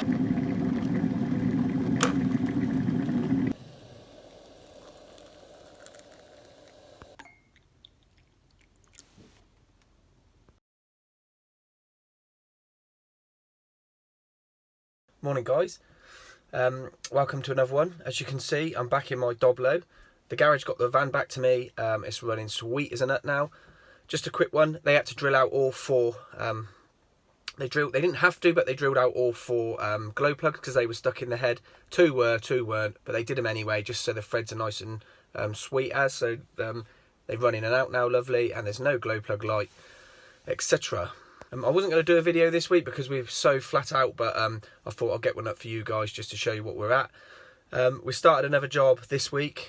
Morning guys, welcome to another one. As you can see, I'm back in my Doblo. The garage got the van back to me. It's running sweet as a nut now. Just a quick one, they had to drill out all four, they didn't have to, but they drilled out all four glow plugs because they were stuck in the head. Two weren't, but they did them anyway just so the threads are nice and sweet as, so they run in and out now lovely, and there's no glow plug light, etc. I wasn't going to do a video this week because we were so flat out, but I thought I'd get one up for you guys just to show you what we're at. We started another job this week,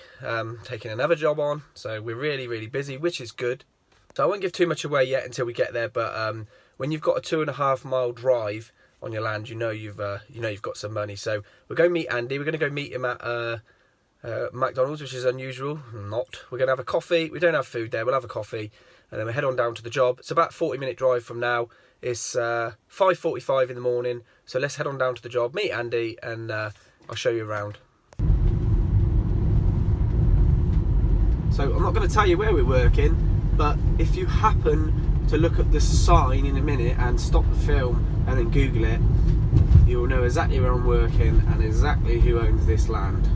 taking another job on, so we're really busy, which is good. So I won't give too much away yet until we get there, but when you've got a 2.5 mile drive on your land, you know you've got some money. So we're going to meet Andy. We're going to go meet him at McDonald's, which is unusual. Not. We're going to have a coffee. We don't have food there. We'll have a coffee. And then we head on down to the job. It's about a 40-minute drive from now. It's 5:45 in the morning. So let's head on down to the job, meet Andy, and I'll show you around. So I'm not going to tell you where we're working, but if you happen to look at the sign in a minute and stop the film and then Google it, you'll know exactly where I'm working and exactly who owns this land.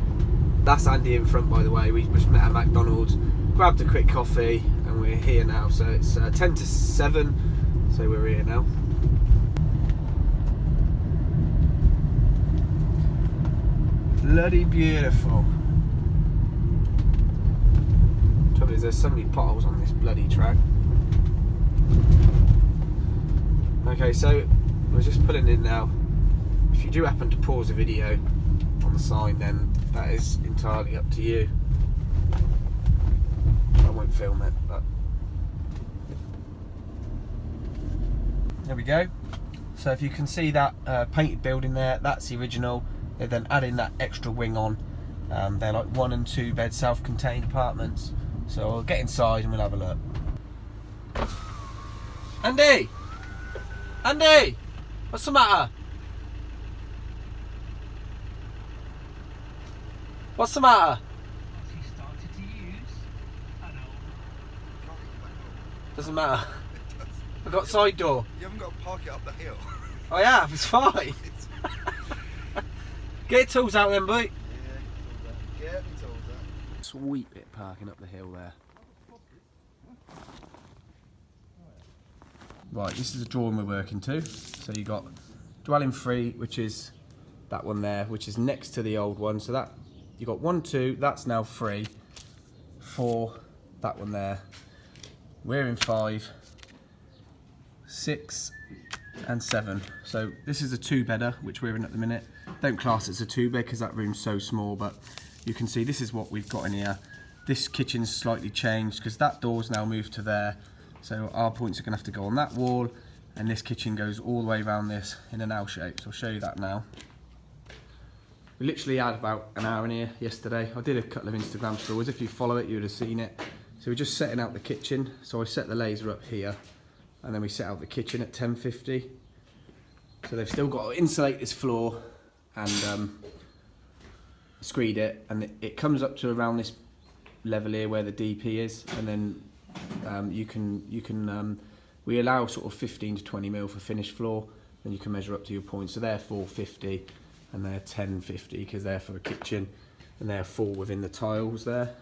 That's Andy in front, by the way. We just met at McDonald's, grabbed a quick coffee, and we're here now. So it's 10 to 7, so we're here now. Bloody beautiful. Trouble is, there's so many potholes on this bloody track. Okay, so we're just pulling in now. If you do happen to pause the video on the sign, then that is entirely up to you. I won't film it, but there we go. So if you can see that painted building there, that's the original. They're then adding that extra wing on. They're like 1 and 2 bed self-contained apartments. So we'll get inside and we'll have a look. Andy! Andy! What's the matter? What's the matter? He started to use an old... Doesn't matter. I've got side door. You haven't got to park it up the hill. I have, it's fine. Get your tools out then, boy. Yeah, get me tools out. Sweet bit parking up the hill there. Right, this is the drawing we're working to. So you got dwelling 3, which is that one there, which is next to the old one. So that you got 1, 2, that's now 3, 4, that one there. We're in 5, 6, and 7. So this is a 2-bedder, which we're in at the minute. Don't class it as a 2-bed because that room's so small, but you can see this is what we've got in here. This kitchen's slightly changed because that door's now moved to there. So our points are going to have to go on that wall, and this kitchen goes all the way around this in an L shape. So I'll show you that now. We literally had about an hour in here yesterday. I did a couple of Instagram stories. If you follow it, you would have seen it. So we're just setting out the kitchen. So I set the laser up here, and then we set out the kitchen at 1050. So they've still got to insulate this floor and screed it, and it comes up to around this level here where the DP is, and then we allow sort of 15 to 20 mil for finished floor, then you can measure up to your points. So they're 450 and they're 1050 because they're for a kitchen, and they're 4 within the tiles there.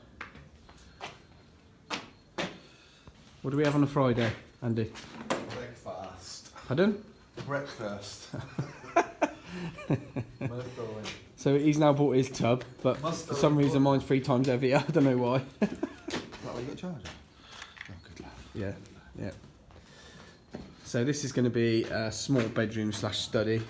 What do we have on a Friday, Andy? Breakfast. Pardon? Breakfast. So he's now bought his tub, but for some reason mine's 3 times heavier. I don't know why. Is that what you got charged? Oh, good lad. Yeah, yeah. So this is going to be a small bedroom / study.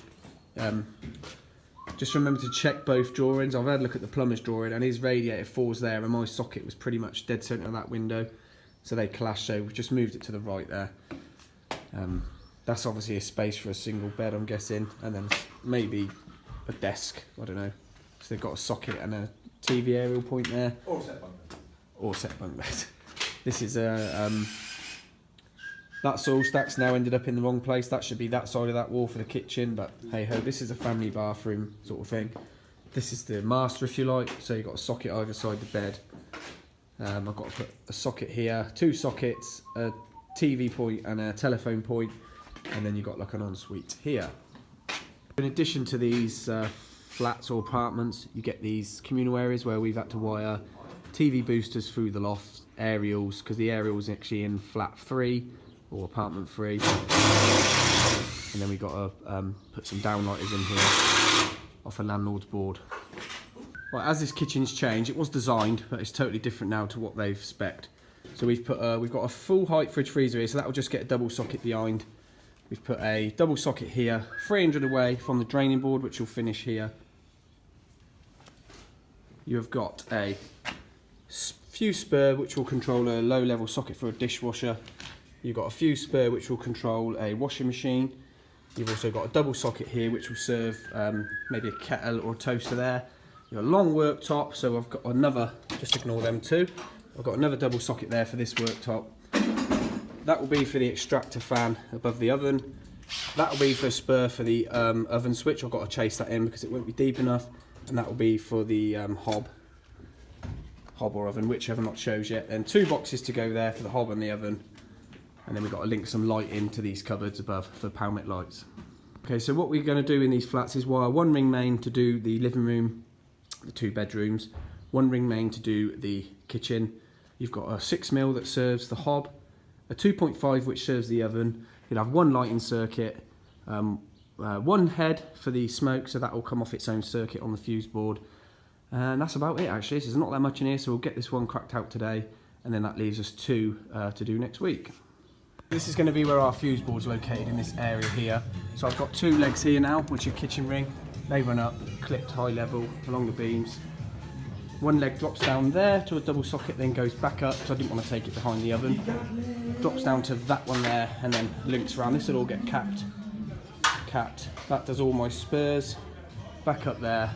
Just remember to check both drawings. I've had a look at the plumber's drawing, and his radiator falls there, and my socket was pretty much dead centre of that window, so they clash. So we've just moved it to the right there. That's obviously a space for a single bed, I'm guessing, and then maybe a desk. I don't know. So they've got a socket and a TV aerial point there. Or set bunk bed. Or set bunk bed. This is a That soil stack's now ended up in the wrong place. That should be that side of that wall for the kitchen, but hey ho, this is a family bathroom sort of thing. This is the master, if you like, so you've got a socket either side the bed. I've got to put a socket here, 2 sockets, a TV point and a telephone point, and then you've got like an ensuite here. In addition to these flats or apartments, you get these communal areas where we've had to wire TV boosters through the loft, aerials, because the aerial's actually in flat 3 or apartment 3. And then we've got to put some downlighters in here off a landlord's board. Right, as this kitchen's changed, it was designed, but it's totally different now to what they've spec'd. So we've got a full height fridge freezer here, so that will just get a double socket behind. We've put a double socket here, 300 away from the draining board, which will finish here. You have got a fuse spur, which will control a low level socket for a dishwasher. You've got a fuse spur, which will control a washing machine. You've also got a double socket here, which will serve maybe a kettle or a toaster there. You've got a long worktop, so I've got another, just ignore them two. I've got another double socket there for this worktop. That will be for the extractor fan above the oven. That will be for a spur for the oven switch. I've got to chase that in because it won't be deep enough. And that will be for the hob or oven, whichever not shows yet. And 2 boxes to go there for the hob and the oven. And then we've got to link some light into these cupboards above for Palmet lights. Okay, so what we're going to do in these flats is wire 1 ring main to do the living room, the 2 bedrooms, 1 ring main to do the kitchen. You've got a 6mm that serves the hob, a 2.5 which serves the oven. You'll have 1 lighting circuit, 1 head for the smoke, so that will come off its own circuit on the fuse board. And that's about it actually. So there's not that much in here, so we'll get this one cracked out today, and then that leaves us 2 to do next week. This is going to be where our fuse board's located, in this area here. So I've got 2 legs here now, which are kitchen ring. They run up, clipped high level along the beams. 1 leg drops down there to a double socket, then goes back up, so I didn't want to take it behind the oven. Drops down to that one there, and then links around. This will all get capped. That does all my spurs. Back up there,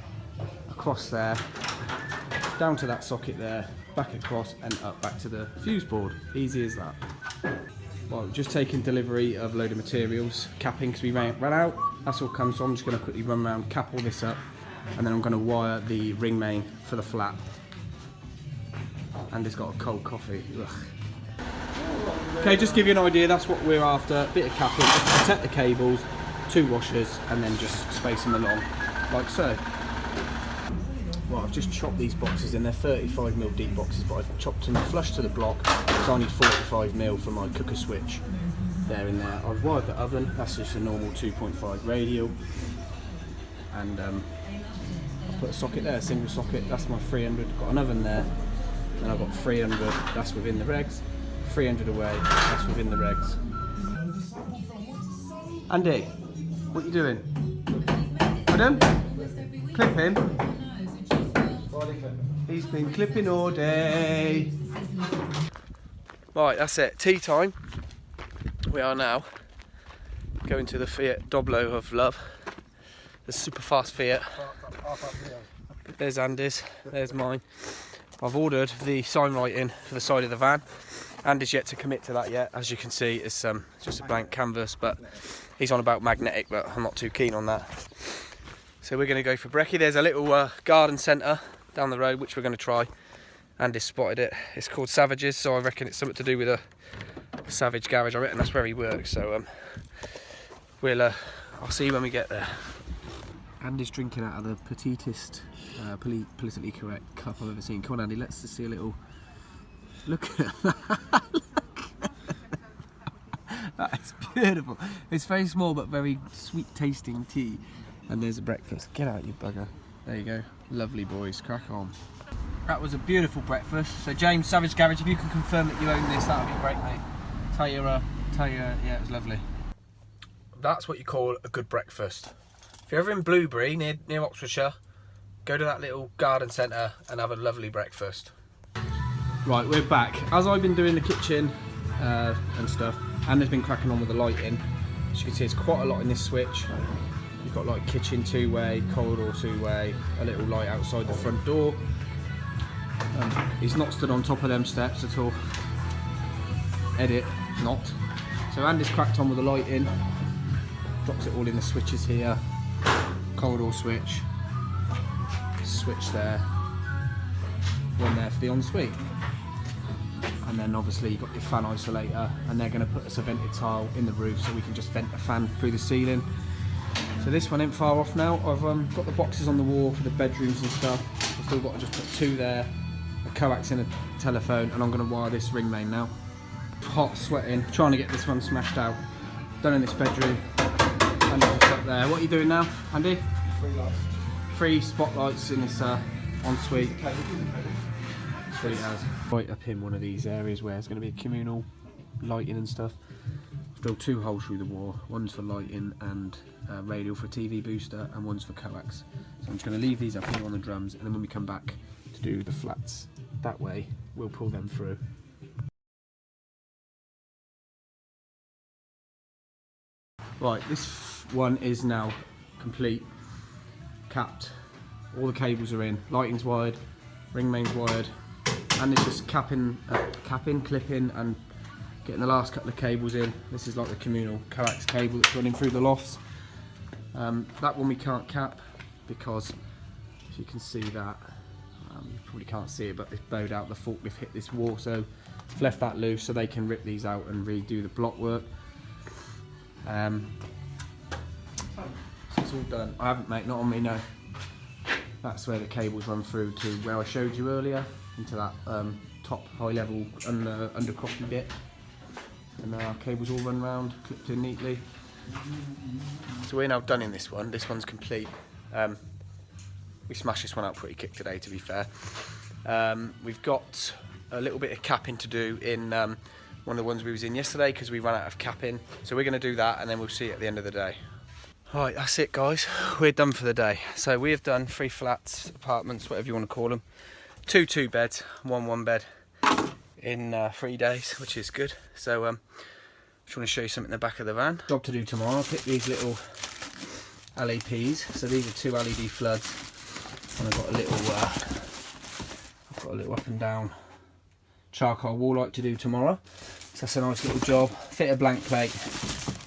across there, down to that socket there, back across and up back to the fuse board. Easy as that. Well, we've just taken delivery of a load of materials, capping because we ran out. That's all come, so I'm just going to quickly run around, cap all this up, and then I'm going to wire the ring main for the flat. And it's got a cold coffee. Ugh. Okay, just to give you an idea, that's what we're after. A bit of capping, just to protect the cables, 2 washers, and then just space them along, like so. Well, I've just chopped these boxes in. They're 35mm deep boxes, but I've chopped them flush to the block because I need 45mm for my cooker switch. There and there. I've wired the oven. That's just a normal 2.5 radial, and I've put a socket there, a single socket. That's my 300. Got an oven there, and I've got 300. That's within the regs. 300 away. That's within the regs. Andy, what you doing? Pardon? Clipping? He's been clipping all day. Right, that's it. Tea time. We are now going to the Fiat Doblo of love. The super fast Fiat. There's Andy's. There's mine. I've ordered the sign writing for the side of the van. Andy's yet to commit to that yet. As you can see, it's just a blank canvas, but he's on about magnetic, but I'm not too keen on that. So we're going to go for brekkie. There's a little garden centre down the road which we're going to try. Andy spotted it. It's called Savages, so I reckon it's something to do with a Savage garage. I reckon that's where he works. So I'll see you when we get there. Andy's drinking out of the petitest, politically correct cup I've ever seen. Come on, Andy, let's just see a little. Look at that. That is beautiful. It's very small but very sweet tasting tea. And there's a breakfast. Get out, you bugger. There you go. Lovely boys, crack on. That was a beautiful breakfast. So James, Savage Garage, if you can confirm that you own this, that would be great, mate. Tell you, yeah, it was lovely. That's what you call a good breakfast. If you're ever in Blueberry, near Oxfordshire, go to that little garden centre and have a lovely breakfast. Right, we're back. As I've been doing the kitchen and stuff, and there's been cracking on with the lighting. As you can see, it's quite a lot in this switch. You've got like kitchen 2-way, corridor 2-way, a little light outside the front door. He's not stood on top of them steps at all. Edit, not. So Andy's cracked on with the lighting. Drops it all in the switches here. Corridor switch. Switch there. One there for the ensuite. And then obviously you've got your fan isolator, and they're going to put us a vented tile in the roof so we can just vent a fan through the ceiling. So this one ain't far off now. I've got the boxes on the wall for the bedrooms and stuff. I've still got to just put 2 there, a coax and a telephone, and I'm going to wire this ring main now. Hot, sweating, trying to get this one smashed out. Done in this bedroom, and just up there. What are you doing now, Andy? 3 lights. 3 spotlights in this ensuite. Sweet as. Right up in one of these areas where there's going to be communal lighting and stuff. I've drilled 2 holes through the wall. One's for lighting and radial for TV booster, and one's for coax. So I'm just going to leave these up here on the drums, and then when we come back to do the flats that way, we'll pull them through. Right, this one is now complete, capped. All the cables are in, lighting's wired, ring main's wired, and it's just capping, clipping, and getting the last couple of cables in. This is like the communal coax cable that's running through the lofts. That one we can't cap because, if you can see that, you probably can't see it, but it's bowed out. The forklift hit this wall, so I've left that loose so they can rip these out and redo the block work. So it's all done. I haven't, mate, not on me, no. That's where the cables run through to where I showed you earlier, into that top high level undercropping bit. And our cables all run round, clipped in neatly. So we're now done in this one. This one's complete. We smashed this one out pretty quick today, to be fair. We've got a little bit of capping to do in one of the ones we was in yesterday because we ran out of capping. So we're going to do that, and then we'll see you at the end of the day. Right, that's it, guys. We're done for the day. So we have done 3 flats, apartments, whatever you want to call them. 2 2-beds, 1 1-bed in 3 days, which is good. So just want to show you something in the back of the van. Job to do tomorrow. I'll pick these little LEPs. So these are 2 LED floods, and I've got a little up and down charcoal wall light to do tomorrow. So that's a nice little job. Fit a blank plate,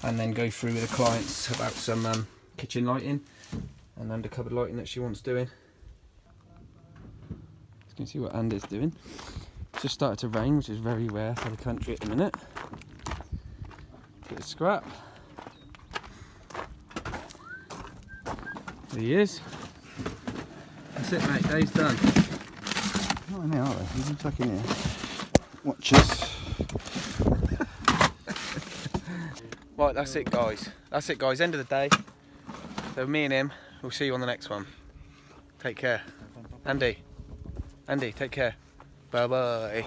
and then go through with the clients about some kitchen lighting and under cupboard lighting that she wants doing. You can see what Andy's doing. It's just started to rain, which is very rare for the country at the minute. Bit of scrap. There he is. That's it, mate. Day's done. Not in here, are they? You can tuck in here. Watch us. Right, that's it, guys. That's it, guys. End of the day. So me and him, we'll see you on the next one. Take care. Andy, take care. Bye-bye.